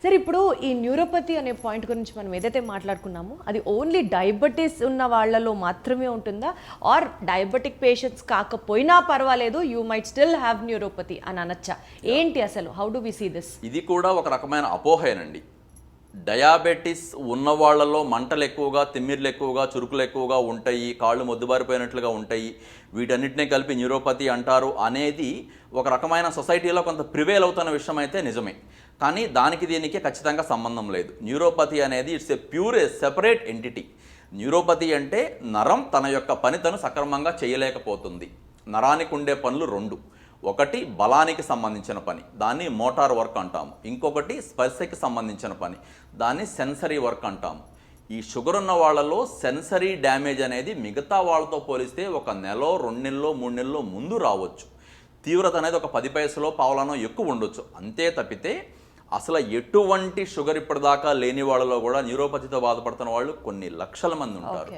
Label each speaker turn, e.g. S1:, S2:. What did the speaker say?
S1: సరే ఇప్పుడు ఈ న్యూరోపతి అనే పాయింట్ గురించి మనం ఏదైతే మాట్లాడుకున్నామో అది ఓన్లీ డయాబెటీస్ ఉన్న వాళ్ళలో మాత్రమే ఉంటుందా, ఆర్ డయాబెటిక్ పేషెంట్స్ కాకపోయినా పర్వాలేదు you might still have neuropathy అని అనొచ్చా? ఏంటి అసలు, how do we see this?
S2: ఇది కూడా ఒక రకమైన అపోహేనండి. డయాబెటీస్ ఉన్న వాళ్ళలో మంటలు ఎక్కువగా, తిమ్మిర్లు ఎక్కువగా, చురుకులు ఎక్కువగా ఉంటాయి, కాళ్ళు మొద్దుబారిపోయినట్లుగా ఉంటాయి, వీటన్నిటినీ కలిపి న్యూరోపతి అంటారు అనేది ఒక రకమైన సొసైటీలో కొంత ప్రివేల్ అవుతున్న విషయం అయితే నిజమే. కానీ దానికి దీనికి ఖచ్చితంగా సంబంధం లేదు. న్యూరోపతి అనేది it's a separate entity. Neuropathy అంటే నరం తన యొక్క పని తను సక్రమంగా చేయలేకపోతుంది. నరానికి ఉండే పనులు రెండు. ఒకటి బలానికి సంబంధించిన పని, దాన్ని మోటార్ వర్క్ అంటాము. ఇంకొకటి స్పర్శకి సంబంధించిన పని, దాన్ని సెన్సరీ వర్క్ అంటాము. ఈ షుగర్ ఉన్న వాళ్ళలో సెన్సరీ డ్యామేజ్ అనేది మిగతా వాళ్ళతో పోలిస్తే 1 నెల, 2 నెలలు, 3 నెలలు ముందు రావచ్చు. తీవ్రత అనేది ఒక 10 పైసలో పావులనో ఎక్కువ ఉండొచ్చు. అంతే తప్పితే అసలు ఎటువంటి షుగర్ ఇప్పటిదాకా లేని వాళ్ళలో కూడా న్యూరోపతితో బాధపడుతున్న వాళ్ళు కొన్ని లక్షల మంది ఉంటారు.